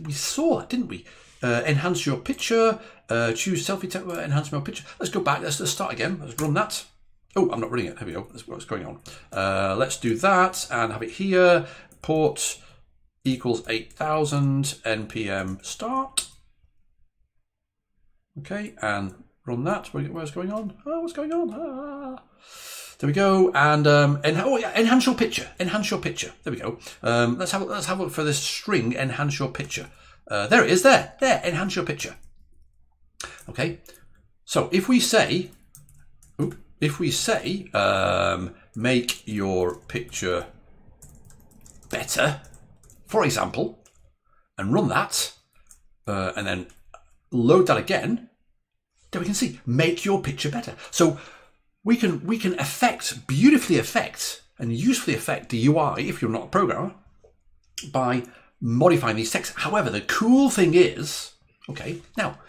We saw that, didn't we? Enhance your picture, choose selfie template, enhance your picture. Let's go back. Let's start again. Let's run that. Oh, I'm not running it. Here we go. That's what's going on. Let's do that and have it here. Port equals 8000 npm start. Okay, and run that. Where's going on? Oh, what's going on? Ah. There we go. And enhance your picture. Enhance your picture. There we go. Let's have a look for this string. Enhance your picture. There it is. There. Enhance your picture. Okay. So if we say, make your picture better, for example, and run that, and then load that again, then we can see make your picture better. So we can beautifully affect and usefully affect the UI if you're not a programmer by modifying these texts. However, the cool thing is, okay, now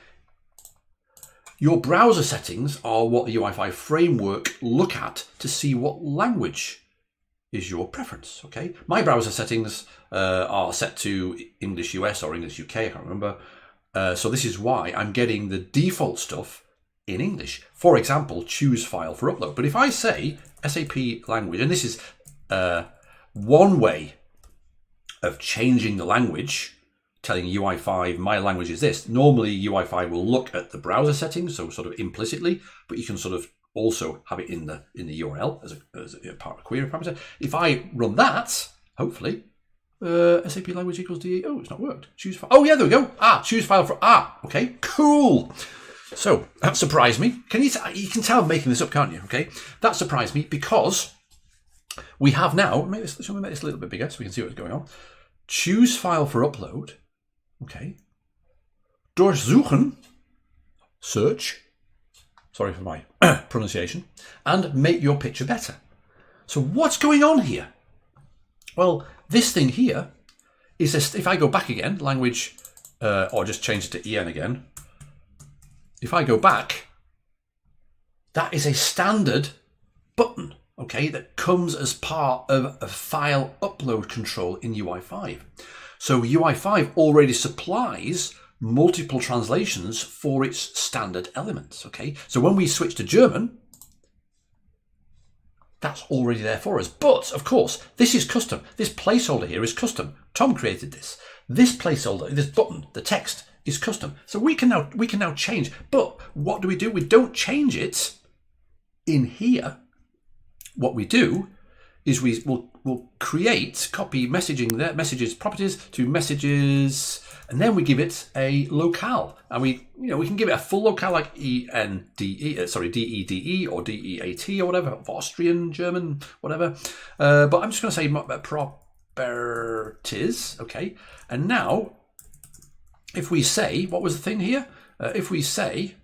your browser settings are what the UI5 framework look at to see what language is your preference. Okay, my browser settings are set to English US or English UK. I can't remember. So this is why I'm getting the default stuff in English. For example, choose file for upload. But if I say SAP language, and this is one way of changing the language, telling UI5 my language is this. Normally UI5 will look at the browser settings, so sort of implicitly, but you can sort of also have it in the URL as a part of a query parameter. If I run that, hopefully, SAP language equals DE. Oh, it's not worked. Choose file. Oh yeah, there we go. Choose file for okay, cool. So that surprised me. You can tell I'm making this up, can't you? Okay, that surprised me because we have now. Let me make this a little bit bigger so we can see what's going on. Choose file for upload. Okay. Durchsuchen, search. Sorry for my pronunciation. And make your picture better. So what's going on here? Well, this thing here is if I go back again, language, or just change it to EN again. If I go back, that is a standard button, okay, that comes as part of a file upload control in UI5. So UI5 already supplies multiple translations for its standard elements, okay? So when we switch to German, that's already there for us. But, of course, this is custom. This placeholder here is custom. Tom created this. This placeholder, this button, the text, is custom. So we can now change. But what do? We don't change it in here. What we do is we'll copy messages properties to messages, and then we give it a locale, and we can give it a full locale like DEDE or DEAT or whatever, Austrian, German, whatever. But I'm just going to say properties, okay. And now, if we say, what was the thing here? If we say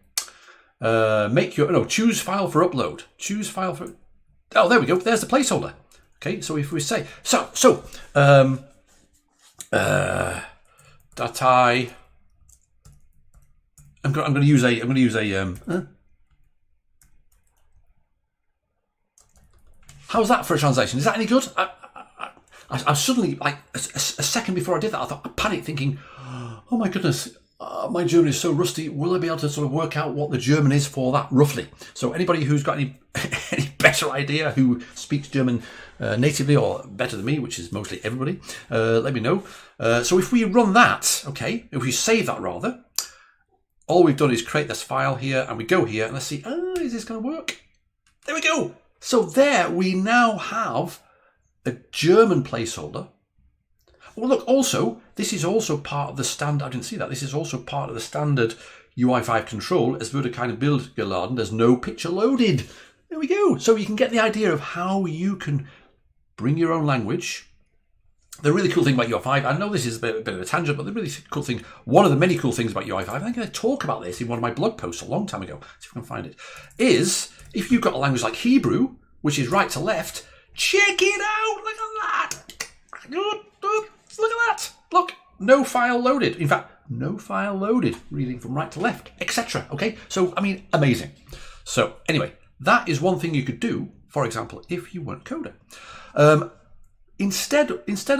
choose file for upload, choose file for. Oh, there we go. There's the placeholder. Okay, so if we say Datei, I'm going to use a. How's that for a translation? Is that any good? I suddenly, like a second before I did that, I panicked, thinking, "Oh my goodness, my German is so rusty. Will I be able to sort of work out what the German is for that roughly?" So anybody who's got any better idea, who speaks German natively or better than me, which is mostly everybody, let me know. So if we run that, okay, if we save that rather, all we've done is create this file here, and we go here, and let's see, is this going to work? There we go. So there we now have a German placeholder. Well, look, also, this is also part of the standard, I didn't see that, this is also part of the standard UI5 control. Es wurde keine Bild geladen, there's no picture loaded. There we go. So you can get the idea of how you can bring your own language. The really cool thing about UI5, I know this is a bit of a tangent, but the really cool thing, one of the many cool things about UI5, I think I talk about this in one of my blog posts a long time ago, see if I can find it, is if you've got a language like Hebrew, which is right to left, check it out, look at that. no file loaded. In fact, no file loaded, reading from right to left, etc. Okay, so I mean, amazing. So anyway, that is one thing you could do, for example, if you weren't a coder. Instead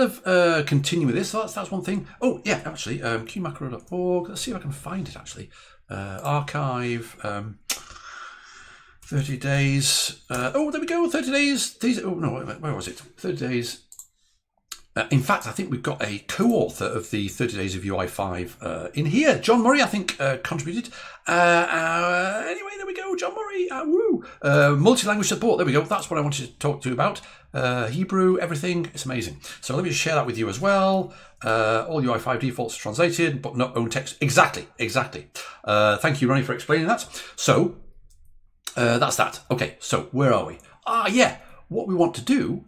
of continuing this, so that's one thing. Oh yeah, actually, qmacro.org. Let's see if I can find it actually. Archive. 30 days. Oh, there we go. 30 days. Oh no, where was it? 30 days. In fact, I think we've got a co-author of the 30 Days of UI5 in here. John Murray, I think, contributed. Anyway, there we go. John Murray. Woo. Multi-language support. There we go. That's what I wanted to talk to you about. Hebrew, everything. It's amazing. So let me just share that with you as well. All UI5 defaults are translated, but not own text. Exactly. Thank you, Ronnie, for explaining that. So that's that. Okay, so where are we? Yeah. What we want to do,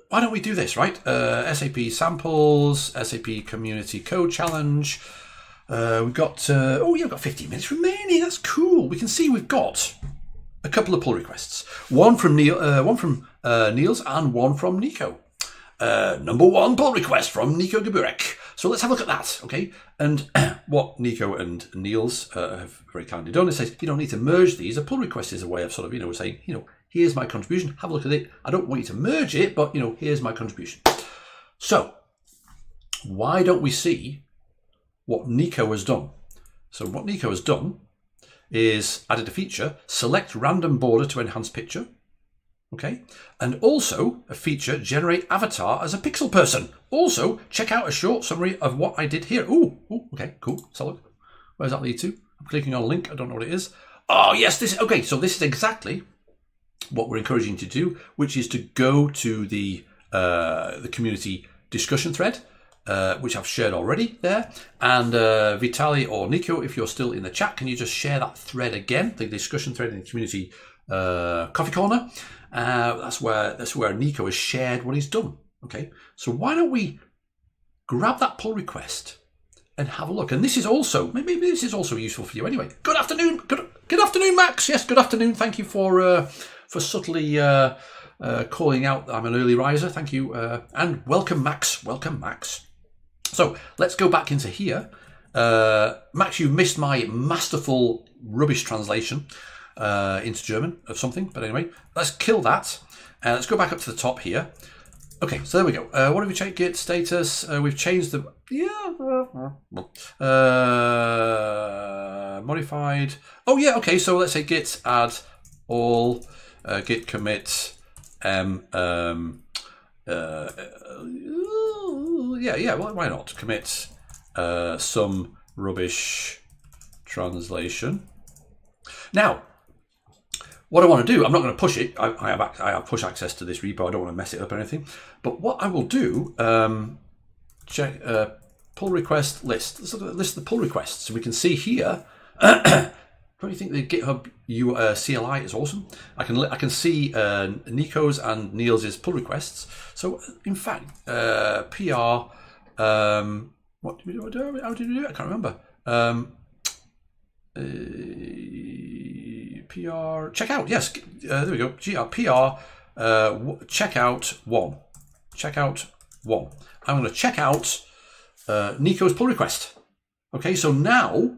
why don't we do this, right? SAP samples, SAP Community Code Challenge. We've got, we've got 15 minutes remaining. That's cool. We can see we've got a couple of pull requests. One from Niels and one from Nico. Number one pull request from Nico Gaburek. So let's have a look at that, okay? And what Nico and Niels have very kindly done is say, you don't need to merge these. A pull request is a way of sort of, saying, here's my contribution. Have a look at it. I don't want you to merge it, but, here's my contribution. So why don't we see what Nico has done? So what Nico has done is added a feature, select random border to enhance picture. Okay, and also a feature, generate avatar as a pixel person. Also, check out a short summary of what I did here. Ooh, okay, cool. So look, where does that lead to? I'm clicking on a link. I don't know what it is. Oh, yes, this is okay. So this is exactly what we're encouraging you to do, which is to go to the community discussion thread, which I've shared already there. And Vitali or Nico, if you're still in the chat, can you just share that thread again, the discussion thread in the community coffee corner? That's where Nico has shared what he's done. Okay, so why don't we grab that pull request and have a look? And this is also maybe this is also useful for you anyway. Good afternoon, good afternoon, Max. Yes, good afternoon. Thank you for subtly calling out that I'm an early riser. Thank you, and welcome, Max. Welcome, Max. So let's go back into here. Max, you missed my masterful rubbish translation into German of something, but anyway, let's kill that. Let's go back up to the top here. Okay, so there we go. What have we changed? Git status. We've changed the modified. Oh yeah, okay. So let's say git add all git commit well, why not commit some rubbish translation. Now, what I want to do, I'm not going to push it. I have push access to this repo. I don't want to mess it up or anything. But what I will do, check pull request list. Let's look at the list of the pull requests. So we can see here. Don't you think the GitHub CLI is awesome? I can see Nico's and Niels's pull requests. So in fact, PR. What did we do? How did we do it? I can't remember. PR checkout. Yes, there we go. PR checkout one. Checkout one. I'm going to check out Nico's pull request. Okay, so now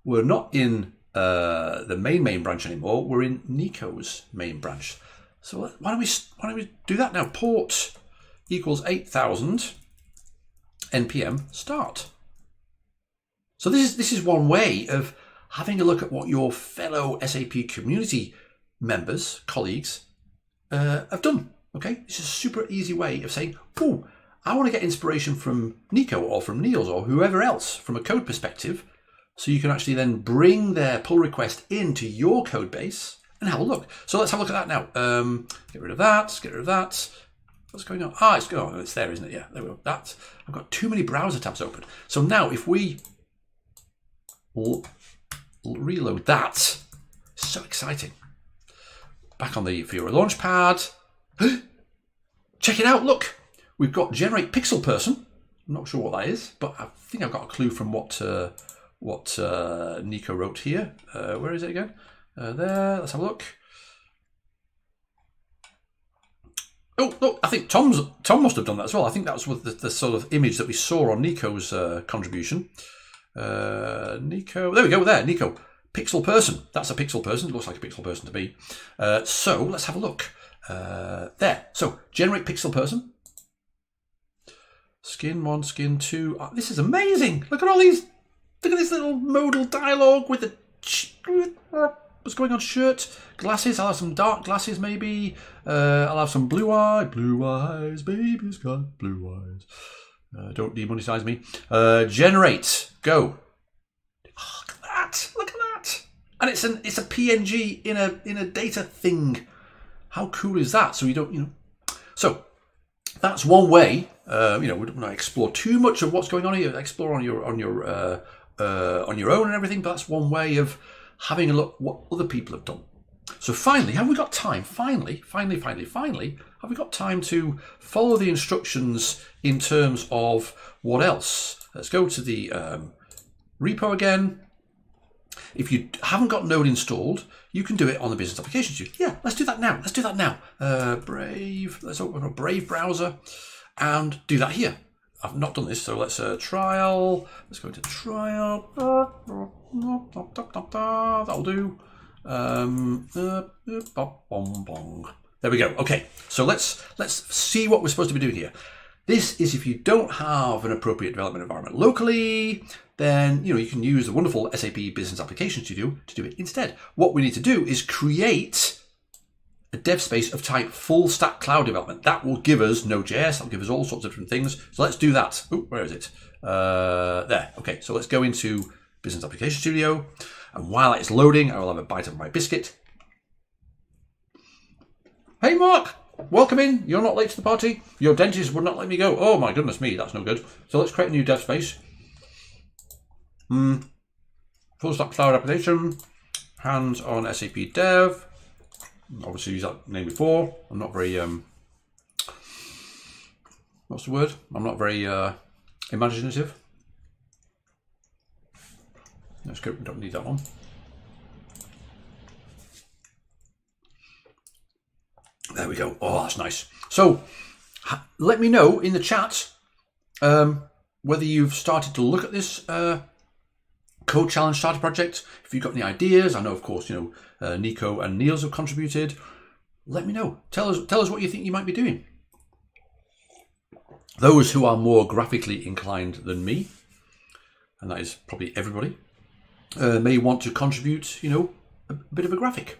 we're not in the main branch anymore. We're in Nico's main branch. So why don't we do that now? Port equals 8000 npm start. So this is one way of having a look at what your fellow SAP community members, colleagues, have done. Okay, this is a super easy way of saying, "Oh, I want to get inspiration from Nico or from Niels or whoever else from a code perspective." So you can actually then bring their pull request into your code base and have a look. So let's have a look at that now. Get rid of that. Get rid of that. What's going on? It's there, isn't it? Yeah, there we go. That I've got too many browser tabs open. So now if we reload that, so exciting. Back on the Fiori Launchpad. Check it out. Look, we've got generate pixel person. I'm not sure what that is, but I think I've got a clue from what Nico wrote here. Where is it again? There. Let's have a look. Oh, look, I think Tom must have done that as well. I think that was with the sort of image that we saw on Nico's contribution. Nico, there we go, there, Nico. Pixel person. That's a pixel person. It looks like a pixel person to me. So let's have a look. There. So generate pixel person. Skin 1, skin 2. Oh, this is amazing. Look at all these. Look at this little modal dialogue with the what's going on shirt. Glasses. I'll have some dark glasses maybe. I'll have some blue eyes. Baby's got blue eyes. Don't demonetize me. Generate. Go. Oh, look at that. Look at that. And it's a PNG in a data thing. How cool is that? So you don't, So that's one way. We don't want to explore too much of what's going on here. Explore on your own and everything. But that's one way of having a look what other people have done. So finally, have we got time? Finally, have we got time to follow the instructions in terms of what else? Let's go to the repo again. If you haven't got Node installed, you can do it on the Business Application Studio. Yeah, let's do that now. Brave. Let's open a Brave browser and do that here. I've not done this, so let's trial. Let's go to trial. That'll do. There we go. Okay, so let's see what we're supposed to be doing here. This is if you don't have an appropriate development environment locally, then you can use the wonderful SAP Business Application Studio to do it instead. What we need to do is create a dev space of type full stack cloud development. That will give us Node.js, that'll give us all sorts of different things. So let's do that. Oh, where is it? There. Okay, so let's go into Business Application Studio. And while it's loading, I will have a bite of my biscuit. Hey Mark, welcome in. You're not late to the party. Your dentist would not let me go. Oh my goodness me, that's no good. So let's create a new dev space. Full stack cloud application. HandsOnSAPDev. Obviously used that name before. I'm not very what's the word? I'm not very imaginative. That's good. We don't need that one. There we go. Oh, that's nice. So let me know in the chat whether you've started to look at this Code Challenge Starter project. If you've got any ideas, I know, of course, Nico and Niels have contributed. Let me know. Tell us what you think you might be doing. Those who are more graphically inclined than me, and that is probably everybody, may want to contribute, a bit of a graphic.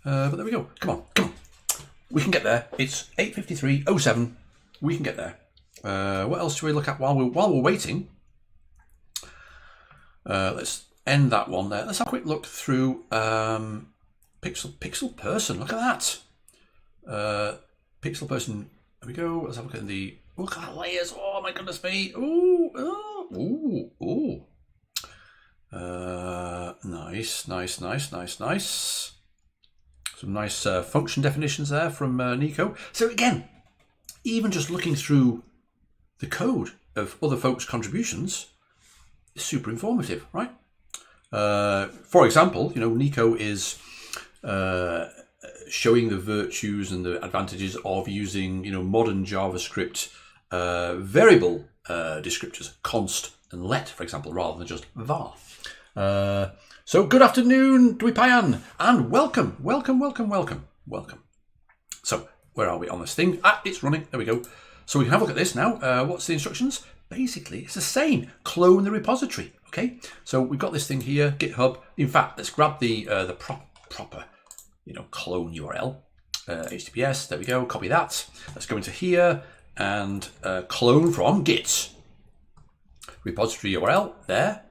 But there we go. Come on. We can get there. It's 8:53:07. We can get there. What else do we look at while we're waiting? Let's end that one there. Let's have a quick look through pixel person. Look at that. Pixel person. There we go. Let's have a look at look at the layers. Oh my goodness me. Ooh. Nice. Some nice function definitions there from Nico. So again, even just looking through the code of other folks' contributions is super informative, right? For example, Nico is showing the virtues and the advantages of using, modern JavaScript variable descriptors, const and let, for example, rather than just var. So good afternoon, Dwipayan, and welcome. So where are we on this thing? It's running. There we go. So we can have a look at this now. What's the instructions? Basically, it's the same. Clone the repository. Okay. So we've got this thing here, GitHub. In fact, let's grab the proper, clone URL. HTTPS. There we go. Copy that. Let's go into here and clone from Git. Repository URL there.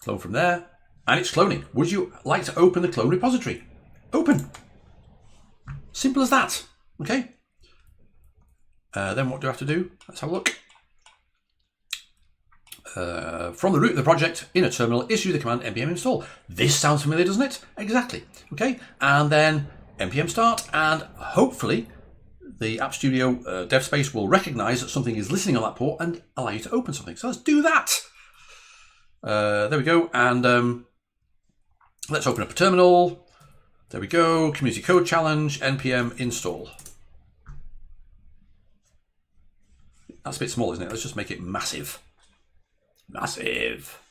Clone from there, and it's cloning. Would you like to open the clone repository? Open. Simple as that. Okay. Then what do I have to do? Let's have a look. From the root of the project, in a terminal, issue the command npm install. This sounds familiar, doesn't it? Exactly. Okay. And then npm start, and hopefully the App Studio dev space will recognize that something is listening on that port and allow you to open something. So let's do that. There we go, and let's open up a terminal. There we go. Community Code Challenge, npm install. That's a bit small, isn't it? Let's just make it massive. Massive.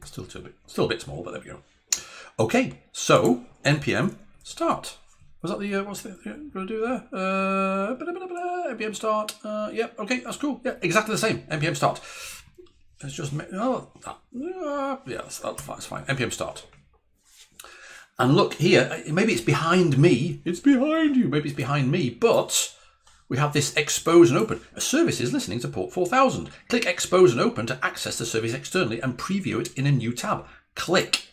Still a bit small, but there we go. Okay, so npm start. Was that the what's the going to do there? Npm start. Yep. Okay, that's cool. Yeah, exactly the same. Npm start. Let's just make. Oh, yeah, that's fine. Npm start. And look here. Maybe it's behind me. It's behind you. Maybe it's behind me. But we have this expose and open. A service is listening to port 4000. Click expose and open to access the service externally and preview it in a new tab. Click.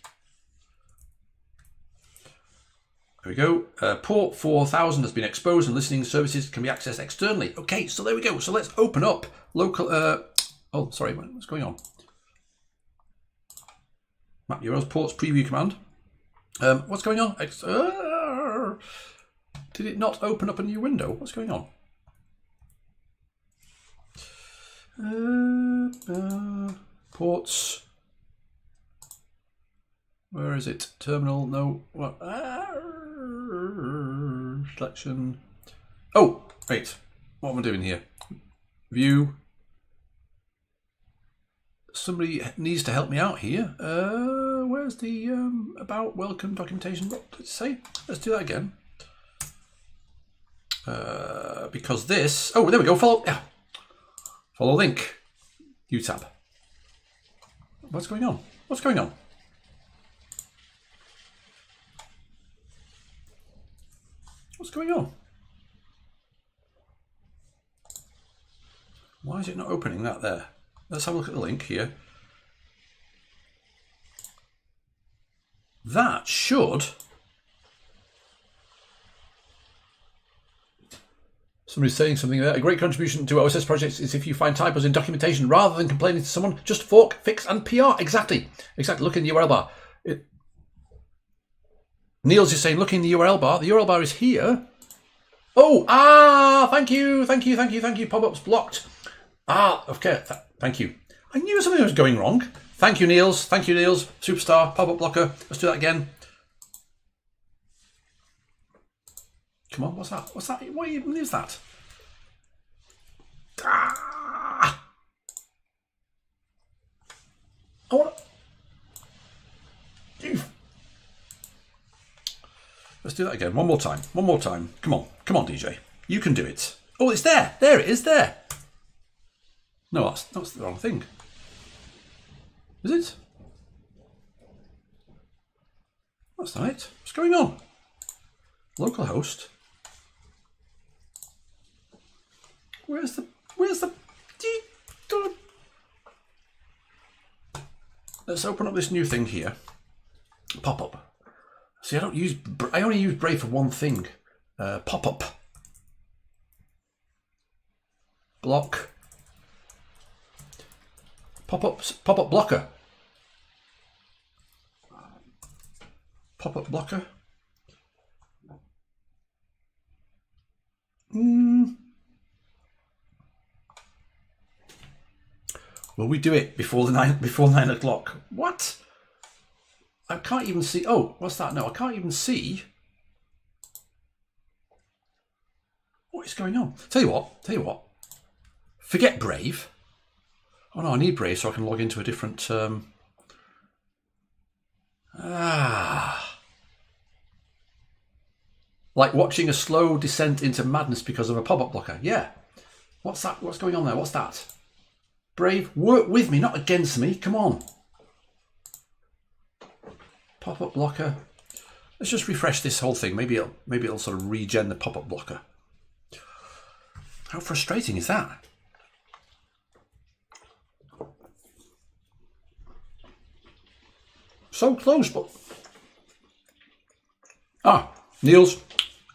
There we go. Port 4000 has been exposed and listening services can be accessed externally. Okay, so there we go. So let's open up local. Oh, sorry, what's going on? Map URLs ports preview command. What's going on? Did it not open up a new window? What's going on? Ports. Where is it? Terminal? No. What? Selection. Oh, wait. What am I doing here? View. Somebody needs to help me out here. Where's the about welcome documentation? What did it say? Let's do that again. Because this. Oh, there we go. Follow. Yeah. Follow link. View tab. What's going on? What's going on? What's going on? Why is it not opening that there? Let's have a look at the link here. That should. Somebody's saying something there. A great contribution to OSS projects is if you find typos in documentation rather than complaining to someone, just fork, fix, and PR. Exactly. Exactly. Look in the URL bar. Niels is saying, look in the URL bar. The URL bar is here. Oh, thank you. Pop-ups blocked. Okay. Thank you. I knew something was going wrong. Thank you, Niels. Superstar, pop-up blocker. Let's do that again. Come on, what's that? What even is that? I want to... Let's do that again. One more time. Come on, DJ. You can do it. Oh, it's there. There it is. There. No, that's the wrong thing. Is it? That's not it. What's going on? Localhost. Where's the? Let's open up this new thing here. Pop-up. See, I only use Brave for one thing. Pop-up. Block. Pop-up blocker. Pop-up blocker. Will we do it before 9 o'clock? What? I can't even see. Oh, what's that? No, I can't even see. What is going on? Tell you what. Forget Brave. Oh no, I need Brave so I can log into a different. Like watching a slow descent into madness because of a pop-up blocker. Yeah. What's that? What's going on there? What's that? Brave, work with me, not against me. Come on. Pop-up blocker. Let's just refresh this whole thing. Maybe it'll sort of regen the pop-up blocker. How frustrating is that? So close, but Niels,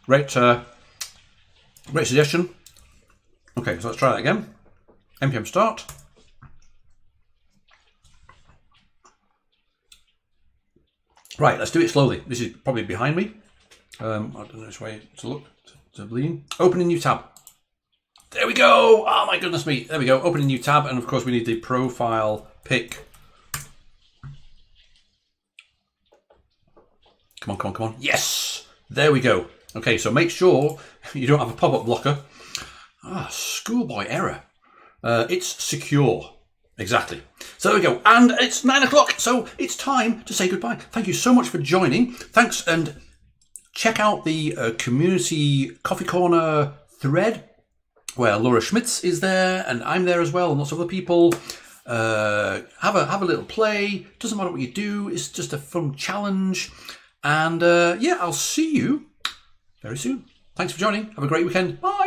great suggestion. Okay, so let's try that again. npm start. Right, let's do it slowly. This is probably behind me. I don't know which way to look to lean. Open a new tab. There we go. Oh my goodness me. There we go. Open a new tab, and of course we need the profile pick. Come on, come on, come on. Yes, there we go. Okay, so make sure you don't have a pop-up blocker. Schoolboy error. It's secure. Exactly. So there we go. And it's 9 o'clock, so it's time to say goodbye. Thank you so much for joining. Thanks, and check out the Community Coffee Corner thread where Laura Schmitz is there, and I'm there as well, and lots of other people. Have a little play. Doesn't matter what you do. It's just a fun challenge. And yeah, I'll see you very soon. Thanks for joining. Have a great weekend. Bye.